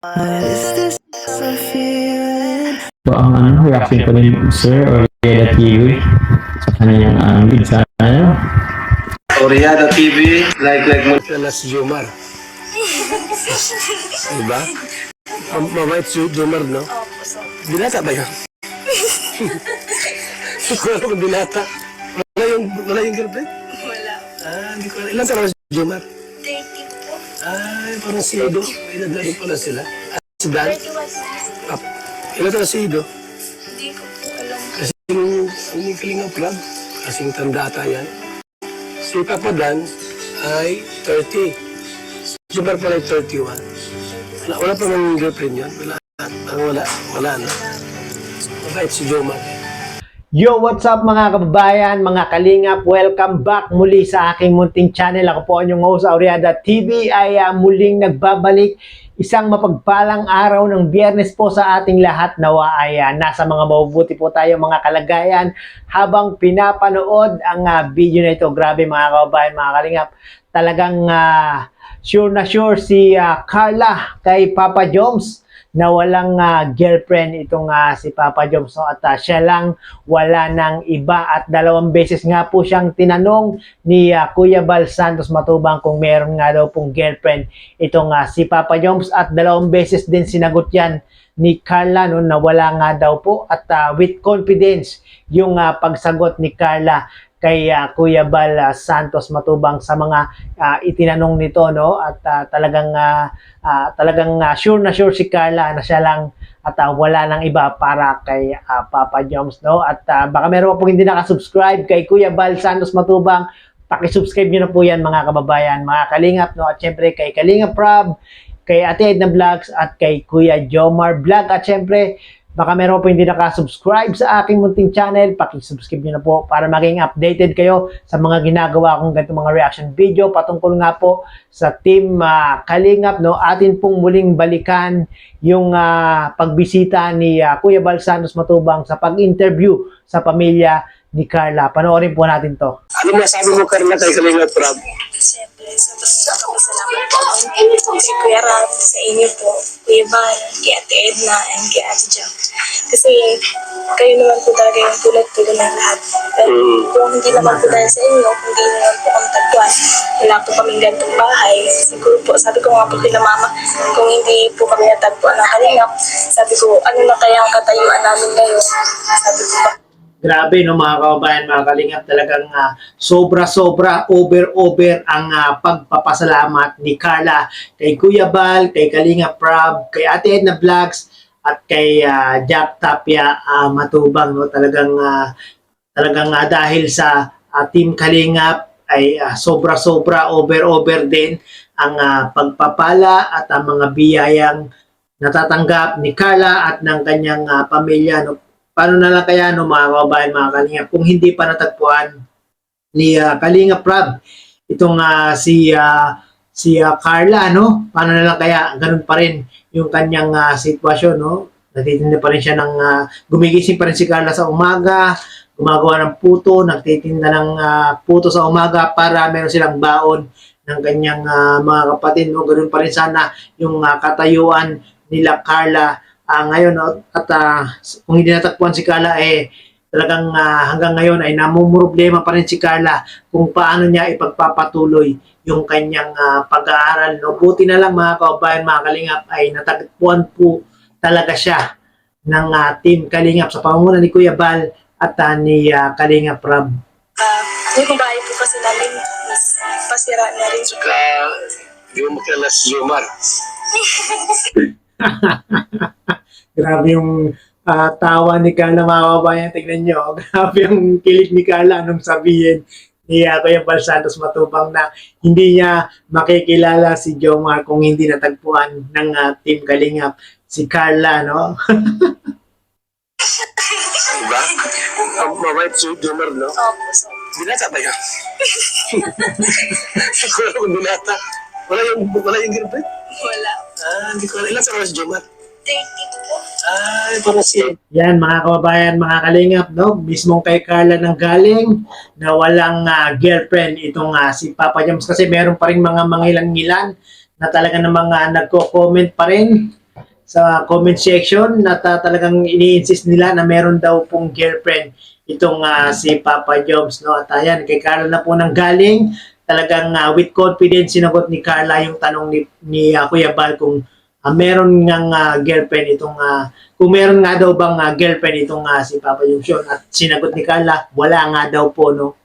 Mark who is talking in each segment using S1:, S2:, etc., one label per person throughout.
S1: So, ang reaction ko din, Sir Oriada TV sa kanyang lead channel.
S2: Oriada TV, like mo na si Jomar. Diba? Mabait si Jomar, no? Binata ba yun? Hindi ko alam kung binata. Wala yung girlfriend?
S3: Wala.
S2: Hindi ko alam. Ilan sa si Jomar?
S3: 30 po.
S2: Parang si Ido. Ilan na rin pala sila. Si Dan?
S3: 31.
S2: Ilan sa si Ido?
S3: Hindi ko po alam.
S2: Kasi yung Kalinga Club, kasing tandata yan. Si Papa Dan ay 30. Si Jomar pala ay 31. Wala pa mang girlfriend yun? Wala na. Mabait si Jomar.
S4: Yo, what's up mga kababayan, mga kalingap? Welcome back muli sa aking munting channel. Ako po ang inyong host, Oriada TV, ay muling nagbabalik. Isang mapagpalang araw ng Biyernes po sa ating lahat. Nawa ay nasa mga mabubuti po tayo mga kalagayan habang pinapanood ang video na ito. Grabe mga kababayan, mga kalingap. Talagang sure na sure si Carla kay Papa Joms na walang girlfriend itong si Papa Joms, no? At siya lang, wala nang iba. At 2 beses nga po siyang tinanong ni Kuya Bal Santos Matubang kung meron nga daw pong girlfriend itong si Papa Joms. At 2 beses din sinagot yan ni Carla, no, na wala nga daw po. At with confidence yung pagsagot ni Carla kay Kuya Bal Santos Matubang sa mga itinanong nito, no? At talagang sure na sure si Carla na siya lang at wala nang iba para kay Papa Joms, no? At baka meron pa po hindi nakasubscribe kay Kuya Bal Santos Matubang, paki-subscribe niyo na po yan mga kababayan, mga kalingap, no? At syempre kay Kalinga Prab, kay Ate Edna Vlogs at kay Kuya Jomar Vlog. At syempre baka meron po hindi nakasubscribe sa aking munting channel, paki-subscribe nyo na po para maging updated kayo sa mga ginagawa kong ganito mga reaction video patungkol nga po sa team Kalingap, no? Atin pong muling balikan yung pagbisita ni Kuya Bal Santos Matubang sa pag-interview sa pamilya ni Carla. Panoorin po natin to.
S2: Ano masabi mo, Carla, kay Kalinga Prab?
S3: Siyempre, sobrang salamat po si Kuya Ram, sa inyo po, Kuya Bal, kay Ate Edna, and kay Ate Jam. Kasi kayo naman po talaga yung tulad-tulad ng lahat. Pero kung hindi naman po dahil sa inyo, kung hindi naman po kami tagpuan, wala po kaming ganitong bahay. Siguro po, sabi ko nga po kay Mama, kung hindi po kami natagpuan ng Kalingap, sabi ko, ano na kaya ang katayuan namin ngayon? Sabi ko ba?
S4: Grabe, no, mga kababayan, mga kalingap, talagang sobra-sobra, over ang pagpapasalamat ni Carla kay Kuya Bal, kay Kalinga Prab, kay Ate Edna Vlogs, at kay Jack Tapia Matubang, no? Talagang dahil sa Team Kalingap ay sobra-sobra, over din ang pagpapala at ang mga biyayang natatanggap ni Carla at ng kanyang pamilya, no? Paano na lang kaya, no, mga kababayan, mga kalingap, kung hindi pa natagpuan ni Kalinga Prab itong si Carla, no? Paano na lang kaya ganun pa rin yung kanyang sitwasyon, no? Nagtitinda pa rin siya ng gumigising pa rin si Carla sa umaga, gumagawa ng puto, nagtitinda ng puto sa umaga para meron silang baon ng kanyang mga kapatid, no? Ganun pa rin sana yung katayuan nila Carla ngayon, no? At kung hindi natagpuan si Carla, talagang hanggang ngayon ay namumroblema pa rin si Carla kung paano niya ipagpapatuloy yung kanyang pag-aaral, no? Buti na lang mga kababayan, mga kalingap, ay natagpuan po talaga siya ng Team Kalingap sa pamumuno ni Kuya Bal at ni Kalinga Prab.
S3: Yung bahay po kasi namin, pasira na rin.
S2: Saka, di mo makilala si Jomar.
S4: Grabe yung tawa ni Carla, mga kababayan. Tignan nyo. Grabe yung kilig ni Carla nung sabihin ni Kuya Bal Santos Matubang na hindi niya makikilala si Jomar kung hindi natagpuan ng Team Kalingap si Carla, no?
S2: Diba? Mabait si Jomar, no?
S3: Opo, so.
S2: Binata ba yun? Hindi ko alam kung binata. Wala yung girlfriend?
S3: Wala.
S2: Hindi ko alam. Ilan sa si Jomar?
S3: 30 po.
S2: Para si...
S4: Yan, mga kababayan, mga kalingap, no? Mismong kay Carla nang galing na walang girlfriend itong si Papa Joms, kasi meron pa rin mga mangilan-ngilan na talaga namang nagko-comment pa rin sa comment section na talagang ini-insist nila na meron daw pong girlfriend itong si Papa Joms, no? At ayan, kay Carla na po nang galing. Talagang with confidence sinagot ni Carla yung tanong ni Kuya Bal kung meron ngang girlfriend itong kung meron nga daw bang girlfriend itong si Papa Joms yun. At sinagot ni Carla, wala nga daw po, no?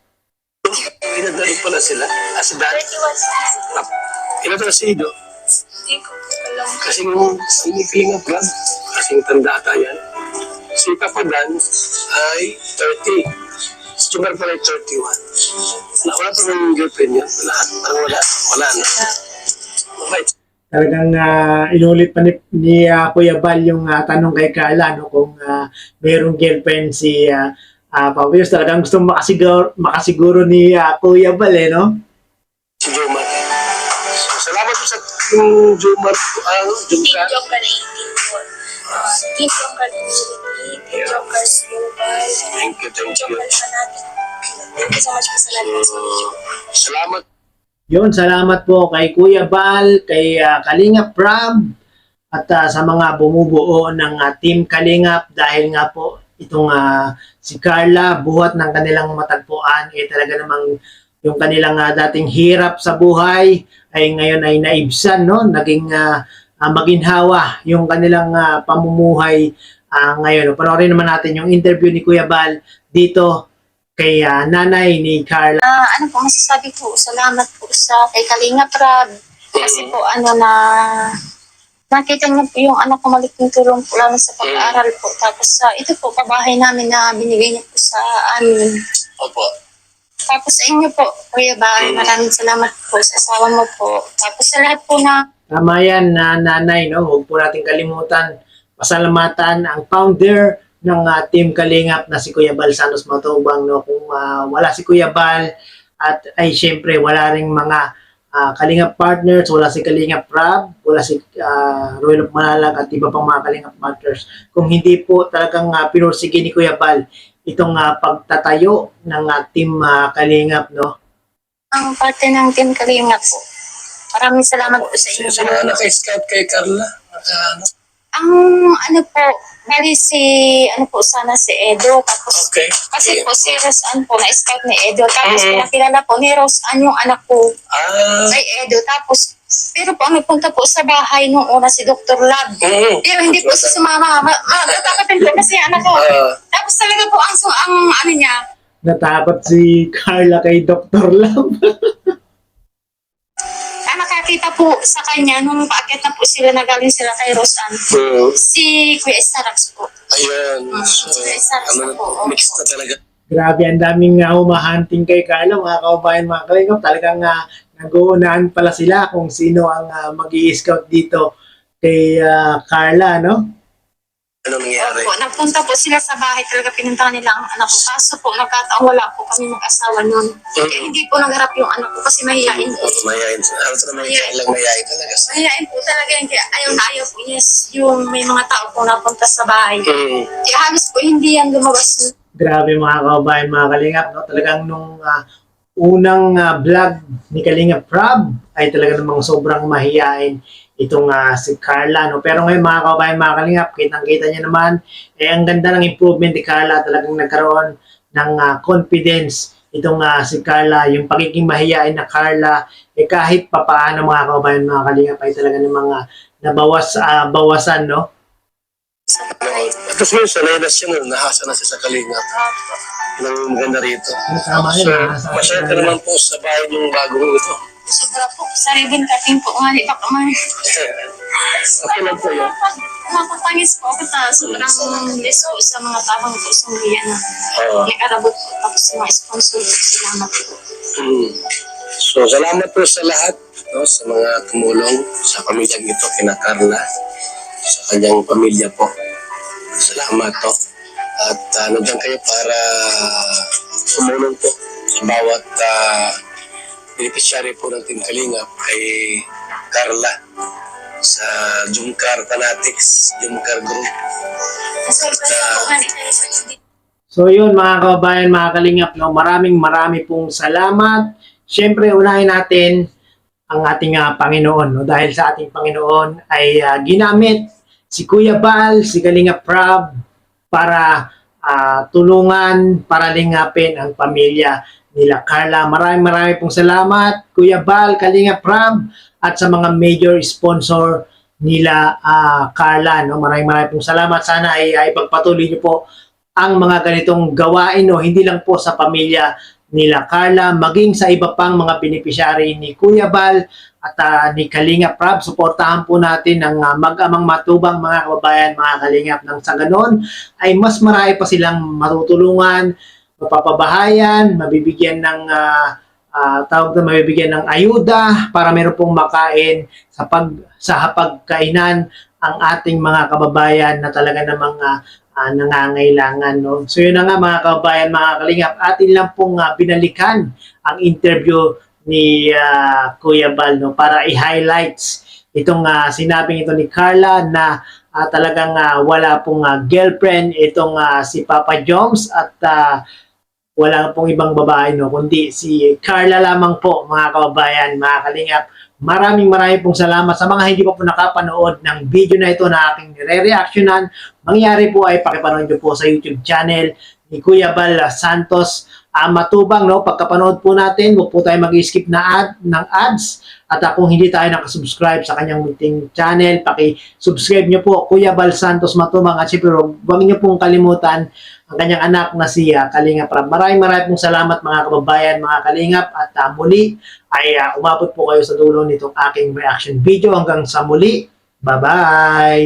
S2: Inadalo pala sila. As that,
S3: 31
S2: ilan na si Ido?
S3: Hindi ko alam.
S2: Kasing umikiling ang vlog. Kasing tanda ata yan. Si Papa Dan ay 30. Si Jumar pala ay 31. Wala pa ng girlfriend yun. Parang wala na. Right.
S4: Talagang inulit pa ni Kuya Bal yung tanong kay Carla, no, kung mayroong girlfriend si Papa Joms. Talagang gusto makasiguro ni Kuya Bal, no?
S2: Si Jomar. So, salamat po sa yung Jomar.
S3: Team
S2: Jomar.
S3: Joker 18. Team Joker Community, Team Joker Global,
S2: Thank you, thank you.
S3: Joker Fanatic. Thank you so much po sa lahat ng video.
S2: Salamat.
S4: Yun, salamat po kay Kuya Bal, kay Kalingap Prab, at sa mga bumubuo ng Team Kalingap dahil nga po itong si Carla, buhat ng kanilang matagpuan, talaga namang yung kanilang dating hirap sa buhay ay ngayon ay naibsan, no? Naging maginhawa yung kanilang pamumuhay ngayon. Panoorin naman natin yung interview ni Kuya Bal dito kay nanay ni Carla.
S3: Ano po masasabi ko, salamat po sa kay Kalinga Prab. Kasi po nakita niyo po yung anak ko malaking tulong po lang sa pag-aaral po. Tapos ito po pabahay namin na binigay niyo po sa amin.
S2: Opo.
S3: Tapos sa inyo po, Kuya Bal, maraming salamat po sa asawa mo po. Tapos sa lahat po na
S4: Tama yan, nanay, no? Huwag po natin kalimutan, pasalamatan ang founder ng Team Kalingap na si Kuya Bal Santos Matubang, no? Kung wala si Kuya Bal at ay syempre wala ring mga Kalingap partners, wala si Kalingap Prab, wala si Royal of Malalag at iba pang mga Kalingap partners. Kung hindi po talagang pinursige ni Kuya Bal itong pagtatayo ng Team Kalingap, no?
S3: ang parte ng Team Kalingap po. Maraming salamat po sa inyo.
S2: Sa mga naka-scout kay Carla.
S3: Ang ano po, bali ano po sana si Edo. Tapos,
S2: Okay.
S3: kasi po si Rosan po, na-scout ni Edo. Tapos pinakilala po ni Rosan yung anak ko kay Edo. Tapos, pero po ang nagpunta po sa bahay nung una si Dr. Lab. Pero hindi po siya sumama. Natakatin po kasi yung anak ko. Tapos talaga po ang ano niya.
S4: Natakot si Carla kay Dr. Love.
S3: Nakakita po sa kanya nung paakyat na po sila, nagaling sila kay Rosan. Si Kuya Estarax po.
S2: Ayan. So,
S3: Kuya Estarax
S2: ano na
S3: po.
S2: mix na talaga.
S4: Grabe, ang daming humahunting kay Carla, mga kaubayan, mga Kalingap. Talagang nag-uunahan pala sila kung sino ang mag-i-scout dito kay Carla, no?
S2: Ano nangyari?
S3: Opo, nagpunta po sila sa bahay, talaga pinuntahan nila ang anak ko. Kaso po, nagkataon wala po kami mag-asawa noon. Kaya hindi po nagharap yung anak ko kasi mahihain po.
S2: Mayayain. Ano ito na mayayain talaga.
S3: Mahihain po talaga yun. Kaya ayaw na ayaw po niya yung may mga tao po napunta sa bahay. Kaya halos po hindi yan lumabas.
S4: Grabe mga kaubayan, mga Kalingap, no? Talagang nung unang vlog ni Kalingap Prab ay talaga namang sobrang mahihain itong si Carla, no? Pero ngayon mga kaubayan, mga Kalingap, kitang-kita niya naman, ang ganda ng improvement ni Carla. Talagang nagkaroon ng confidence itong si Carla, yung pagiging mahihain na Carla, kahit papaano mga kaubayan, mga Kalingap, ay talaga namang bawasan, no?
S3: Sa bahay.
S2: Tapos ngayon, sanay na siya, nahasa na siya sa Kalinga. Yun ang maganda rito.
S4: Tama
S2: So,
S4: yun,
S2: masaya ka naman po sa bahay yung bagong ito.
S3: Sobra po. Sa ribbon cutting po. Ngali pa kamay.
S2: Okay lang po yun.
S3: Nakapangis po ako sa sobrang bless po sa mga tabang po sa mga na nag-arabot po. Tapos sa mga sponsor po. Salamat po.
S2: So, salamat po sa lahat, no, sa mga tumulong sa pamilyang ito, kina Carla, sa kanyang pamilya po. Salamat po. At nandiyan kayo para tumulong po sa bawat beneficiary po ng Team Kalingap kay Carla sa Jumcar Fanatics, Jumcar Group.
S4: So yun mga kababayan, mga Kalingap, no, marami pong salamat. Siyempre unahin natin ang ating Panginoon, no, dahil sa ating Panginoon ay ginamit si Kuya Bal, si Kalinga Prab para tulungan, para lingapin ang pamilya nila Carla. Maraming pong salamat, Kuya Bal, Kalinga Prab, at sa mga major sponsor nila Carla. No? Maraming pong salamat. Sana ay ipagpatuloy niyo po ang mga ganitong gawain, no? Hindi lang po sa pamilya nila Carla, maging sa iba pang mga beneficiary ni Kuya Bal at ni Kalinga Prab. Suportahan po natin ang mag-amang matubang mga kababayan, mga Kalingap, nang sa ganon ay mas marami pa silang matutulungan, mapapabahayan, mabibigyan ng mabibigyan ng ayuda para meron pong makain sa hapagkainan ang ating mga kababayan na talaga namang nangangailangan. No? So yun na nga mga kababayan, mga Kalingap, atin lang pong binalikan ang interview ni Kuya Bal, no? Para i-highlights itong sinabing ito ni Carla na talagang wala pong girlfriend itong si Papa Joms at wala pong ibang babae, no? Kundi si Carla lamang po, mga kababayan, mga Kalingap. Maraming pong salamat sa mga hindi pa po nakapanood ng video na ito na aking nire-reactionan. Mangyari po ay pakipanood nyo po sa YouTube channel ni Kuya Bal Santos Matubang. No? Pagkapanood po natin, huwag po tayo mag-skip ng ads. At kung hindi tayo nakasubscribe sa kanyang munting channel, paki-subscribe nyo po Kuya Bal Santos Matubang. At siyempre, huwag nyo pong kalimutan ang kanyang anak na si Kalinga Prab. Maraming pong salamat mga kababayan, mga Kalingap. At muli ay umabot po kayo sa dulo nitong aking reaction video. Hanggang sa muli, bye-bye!